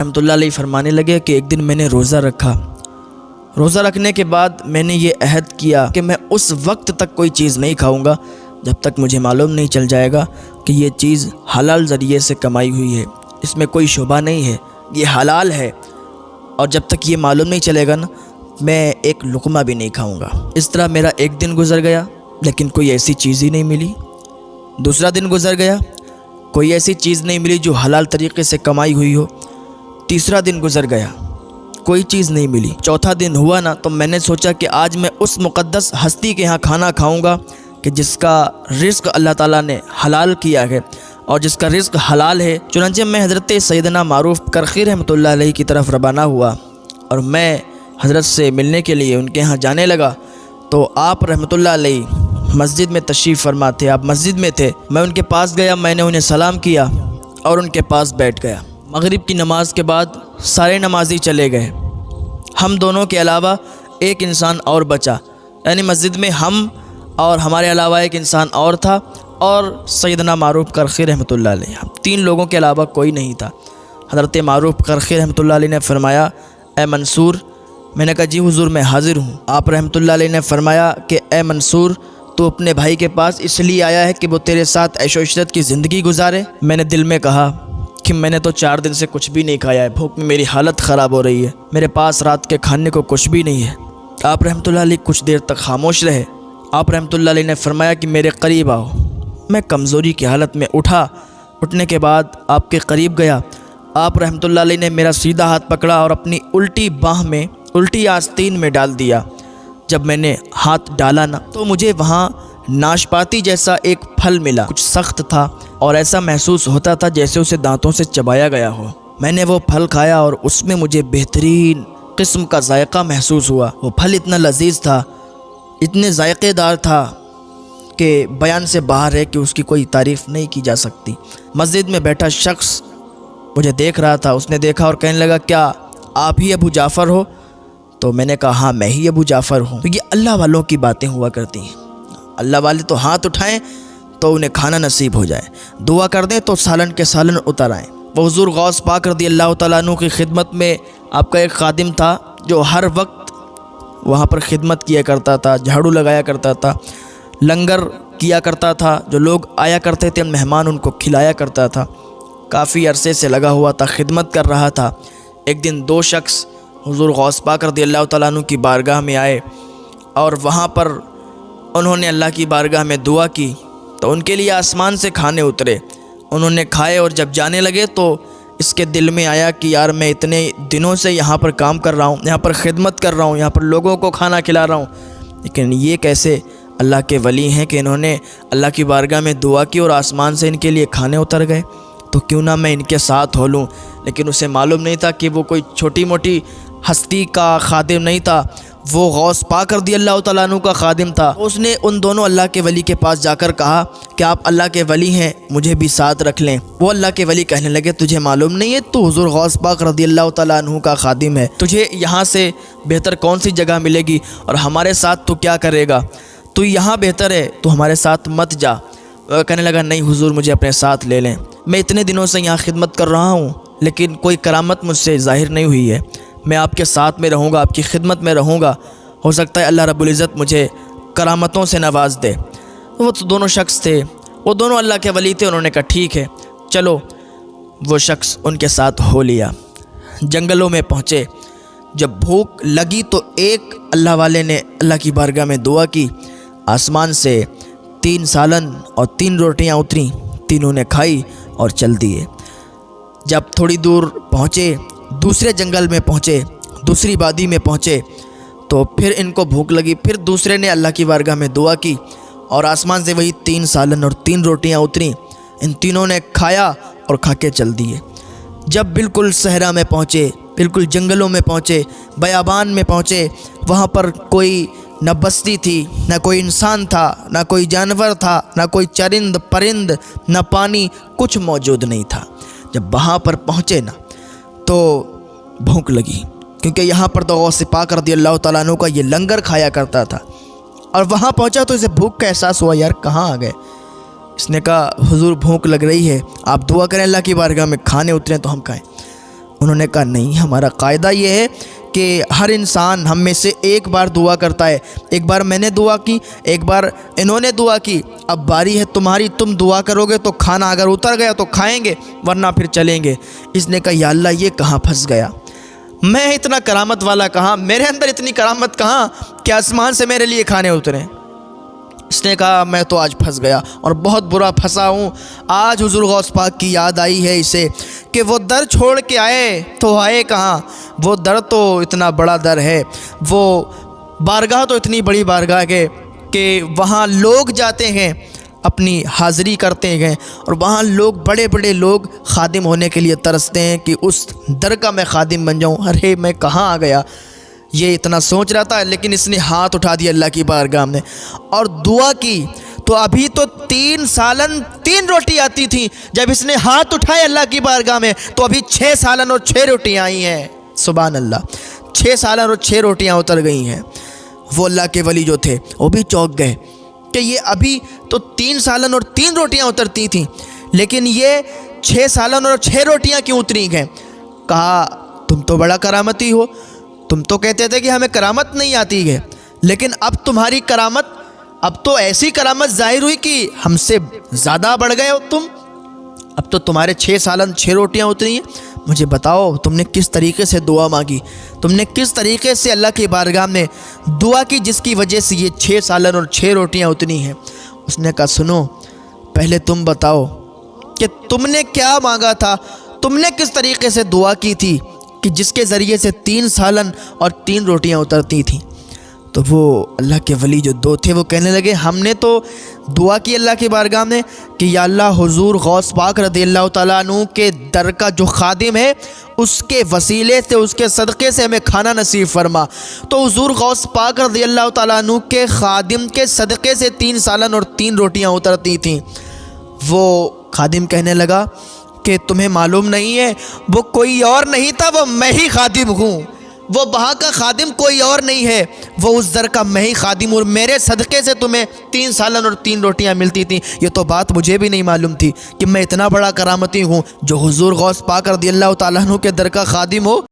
रहमतुल्लाह अलैह फरमाने लगे कि एक दिन मैंने रोज़ा रखा। रोज़ा रखने के बाद मैंने ये अहद किया कि मैं उस वक्त तक कोई चीज़ नहीं खाऊंगा जब तक मुझे मालूम नहीं चल जाएगा कि ये चीज़ हलाल ज़रिए से कमाई हुई है, इसमें कोई शुबा नहीं है, ये हलाल है। और जब तक ये मालूम नहीं चलेगा ना, मैं एक लुक़मा भी नहीं खाऊंगा। इस तरह मेरा एक दिन गुज़र गया लेकिन कोई ऐसी चीज़ ही नहीं मिली। दूसरा दिन गुज़र गया, कोई ऐसी चीज़ नहीं मिली जो हलाल तरीक़े से कमाई हुई हो। तीसरा दिन गुज़र गया, कोई चीज़ नहीं मिली। चौथा दिन हुआ ना, तो मैंने सोचा कि आज मैं उस मुक़द्दस हस्ती के यहाँ खाना खाऊंगा कि जिसका रिज़्क़ अल्लाह ताला ने हलाल किया है और जिसका रिज़्क़ हलाल है। चुनांचे मैं हज़रत सैयदना मारूफ़ करख़ी रहमतुल्लाह अलैह की तरफ रवाना हुआ और मैं हज़रत से मिलने के लिए उनके यहाँ जाने लगा। तो आप रहमतुल्लाह अलैह मस्जिद में तशरीफ़ फरमा थे, आप मस्जिद में थे। मैं उनके पास गया, मैंने उन्हें सलाम किया और उनके पास बैठ गया। मगरिब की नमाज़ के बाद सारे नमाजी चले गए, हम दोनों के अलावा एक इंसान और बचा, यानी मस्जिद में हम और हमारे अलावा एक इंसान और था और सैयदना मारूफ़ करख़ी रहमतुल्लाह अलैह, तीन लोगों के अलावा कोई नहीं था। हज़रत मारूफ़ करख़ी रहमतुल्लाह अलैह ने फरमाया, ए मंसूर। मैंने कहा जी हुज़ूर मैं हाज़िर हूँ। आप रहमतुल्लाह अलैह ने फरमाया कि ए मंसूर, तो अपने भाई के पास इसलिए आया है कि वो तेरे साथ ऐशो इशरत की ज़िंदगी गुजारे। मैंने दिल में कहा कि मैंने तो 4 दिन से कुछ भी नहीं खाया है, भूख में मेरी हालत ख़राब हो रही है, मेरे पास रात के खाने को कुछ भी नहीं है। आप रहमतुल्लाह अलैह कुछ देर तक खामोश रहे। आप रहमतुल्लाह अलैह ने फरमाया कि मेरे करीब आओ। मैं कमज़ोरी की हालत में उठा, उठने के बाद आपके करीब गया। आप रहमतुल्लाह अलैह ने मेरा सीधा हाथ पकड़ा और अपनी उल्टी बाह में, उल्टी आस्तीन में डाल दिया। जब मैंने हाथ डाला ना, तो मुझे वहाँ नाशपाती जैसा एक फल मिला, कुछ सख्त था और ऐसा महसूस होता था जैसे उसे दांतों से चबाया गया हो। मैंने वो फल खाया और उसमें मुझे बेहतरीन किस्म का जायका महसूस हुआ। वो फल इतना लजीज था, इतने जायकेदार था कि बयान से बाहर है कि उसकी कोई तारीफ़ नहीं की जा सकती। मस्जिद में बैठा शख्स मुझे देख रहा था, उसने देखा और कहने लगा, क्या आप ही अबू जाफ़र हो? तो मैंने कहा हाँ मैं ही अबू जाफ़र हूँ। तो ये अल्लाह वालों की बातें हुआ करती हैं। अल्लाह वाले तो हाथ उठाएं तो उन्हें खाना नसीब हो जाए, दुआ कर दें तो सालन के सालन उतर आएँ। वो हुज़ूर गौस पाक रज़ियल्लाहु तआला अन्हु की खिदमत में आपका एक खादिम था जो हर वक्त वहाँ पर खिदमत किया करता था, झाड़ू लगाया करता था, लंगर किया करता था, जो लोग आया करते थे मेहमान उनको खिलाया करता था। काफ़ी अरसे से लगा हुआ था, खिदमत कर रहा था। एक दिन 2 शख्स हुज़ूर गौस पाक रज़ियल्लाहु तआला अन्हु की बारगाह में आए और वहाँ पर उन्होंने अल्लाह की बारगाह में दुआ की तो उनके लिए आसमान से खाने उतरे। उन्होंने खाए और जब जाने लगे तो इसके दिल में आया कि यार मैं इतने दिनों से यहाँ पर काम कर रहा हूँ, यहाँ पर खिदमत कर रहा हूँ, यहाँ पर लोगों को खाना खिला रहा हूँ, लेकिन ये कैसे अल्लाह के वली हैं कि इन्होंने अल्लाह की बारगाह में दुआ की और आसमान से इनके लिए खाने उतर गए। तो क्यों ना मैं इनके साथ हो लूँ। लेकिन उसे मालूम नहीं था कि वो कोई छोटी मोटी हस्ती का खादिम नहीं था, वो गौस पाक रज़ियल्लाहु तआला अन्हु का खादिम था। उसने उन दोनों अल्लाह के वली के पास जाकर कहा कि आप अल्लाह के वली हैं, मुझे भी साथ रख लें। वो अल्लाह के वली कहने लगे, तुझे मालूम नहीं है तू हुज़ूर गौस पाक रज़ियल्लाहु तआला अन्हु का खादिम है, तुझे यहाँ से बेहतर कौन सी जगह मिलेगी और हमारे साथ तू क्या करेगा, तू यहाँ बेहतर है, तू हमारे साथ मत जा। कहने लगा, नहीं हुज़ूर मुझे अपने साथ ले लें, मैं इतने दिनों से यहाँ खिदमत कर रहा हूँ लेकिन कोई करामत मुझसे ज़ाहिर नहीं हुई है, मैं आपके साथ में रहूँगा, आपकी खिदमत में रहूँगा, हो सकता है अल्लाह रब्बुल इज़्ज़त मुझे करामतों से नवाज दे। वो तो दोनों शख्स थे, वो दोनों अल्लाह के वली थे। उन्होंने कहा ठीक है चलो। वो शख्स उनके साथ हो लिया। जंगलों में पहुँचे, जब भूख लगी तो एक अल्लाह वाले ने अल्लाह की बारगाह में दुआ की, आसमान से 3 सालन और 3 रोटियाँ उतरी, तीनों ने खाई और चल दिए। जब थोड़ी दूर पहुँचे, दूसरे जंगल में पहुँचे, दूसरी वादी में पहुँचे तो फिर इनको भूख लगी, फिर दूसरे ने अल्लाह की बारगाह में दुआ की और आसमान से वही 3 सालन और 3 रोटियां उतरी। इन तीनों ने खाया और खा के चल दिए। जब बिल्कुल सहरा में पहुँचे, बिल्कुल जंगलों में पहुँचे, बयाबान में पहुँचे, वहाँ पर कोई न बस्ती थी, न कोई इंसान था, न कोई जानवर था, न कोई चरिंद परिंद, न पानी, कुछ मौजूद नहीं था। जब वहाँ पर पहुँचे ना तो भूख लगी, क्योंकि यहाँ पर तो गौस पाक रज़ियल्लाहु तआला अन्हु का ये लंगर खाया करता था। और वहाँ पहुँचा तो इसे भूख का एहसास हुआ, यार कहाँ आ गए। इसने कहा हुजूर भूख लग रही है, आप दुआ करें अल्लाह की बारगाह में, खाने उतरे तो हम खाएं। انہوں نے کہا نہیں، ہمارا قاعدہ یہ ہے کہ ہر انسان ہم میں سے ایک بار دعا کرتا ہے، ایک بار میں نے دعا کی، ایک بار انہوں نے دعا کی، اب باری ہے تمہاری، تم دعا کرو گے تو کھانا اگر اتر گیا تو کھائیں گے ورنہ پھر چلیں گے۔ اس نے کہا یا اللہ یہ کہاں پھنس گیا، میں اتنا کرامت والا کہاں، میرے اندر اتنی کرامت کہاں کہ آسمان سے میرے لیے کھانے اتریں۔ اس نے کہا میں تو آج پھنس گیا اور بہت برا پھنسا ہوں۔ آج حضور غوث پاک کی یاد آئی ہے اسے کہ وہ در چھوڑ کے آئے تو آئے کہاں، وہ در تو اتنا بڑا در ہے، وہ بارگاہ تو اتنی بڑی بارگاہ ہے کہ وہاں لوگ جاتے ہیں، اپنی حاضری کرتے ہیں، اور وہاں لوگ بڑے بڑے لوگ خادم ہونے کے لیے ترستے ہیں کہ اس در کا میں خادم بن جاؤں۔ ارے میں کہاں آ گیا، یہ اتنا سوچ رہا تھا، لیکن اس نے ہاتھ اٹھا دیا اللہ کی بارگاہ میں اور دعا کی۔ تو ابھی تو 3 سالن 3 روٹی آتی تھیں، جب اس نے ہاتھ اٹھائے اللہ کی بارگاہ میں تو ابھی 6 سالن اور 6 روٹیاں آئی ہیں۔ سبحان اللہ، 6 سالن اور 6 روٹیاں اتر گئی ہیں۔ وہ اللہ کے ولی جو تھے وہ بھی چونک گئے کہ یہ ابھی تو 3 سالن اور 3 روٹیاں اترتی تھیں، لیکن یہ 6 سالن اور 6 روٹیاں کیوں اتری ہیں؟ کہا تم تو بڑا کرامتی ہو، تم تو کہتے تھے کہ ہمیں کرامت نہیں آتی ہے، لیکن اب تمہاری کرامت، اب تو ایسی کرامت ظاہر ہوئی کہ ہم سے زیادہ بڑھ گئے ہو تم۔ اب تو تمہارے 6 سالن 6 روٹیاں اتری ہیں، مجھے بتاؤ تم نے کس طریقے سے دعا مانگی، تم نے کس طریقے سے اللہ کی بارگاہ میں دعا کی جس کی وجہ سے یہ 6 سالن اور 6 روٹیاں اتنی ہیں؟ اس نے کہا سنو، پہلے تم بتاؤ کہ تم نے کیا مانگا تھا، تم نے کس طریقے سے دعا کی تھی کہ جس کے ذریعے سے 3 سالن اور 3 روٹیاں اترتی تھیں؟ تو وہ اللہ کے ولی جو 2 تھے وہ کہنے لگے ہم نے تو دعا کی اللہ کی بارگاہ میں کہ یا اللہ حضور غوث پاک رضی اللہ تعالیٰ عنہ کے در کا جو خادم ہے اس کے وسیلے سے، اس کے صدقے سے ہمیں کھانا نصیب فرما۔ تو حضور غوث پاک رضی اللہ تعالیٰ عنہ کے خادم کے صدقے سے 3 سالن اور 3 روٹیاں اترتی تھیں۔ وہ خادم کہنے لگا کہ تمہیں معلوم نہیں ہے، وہ کوئی اور نہیں تھا، وہ میں ہی خادم ہوں، وہ وہاں کا خادم کوئی اور نہیں ہے، وہ اس در کا میں ہی خادم ہوں، اور میرے صدقے سے تمہیں 3 سالن اور 3 روٹیاں ملتی تھیں۔ یہ تو بات مجھے بھی نہیں معلوم تھی کہ میں اتنا بڑا کرامتی ہوں جو حضور غوث پاک رضی اللہ تعالیٰ عنہ کے در کا خادم ہو۔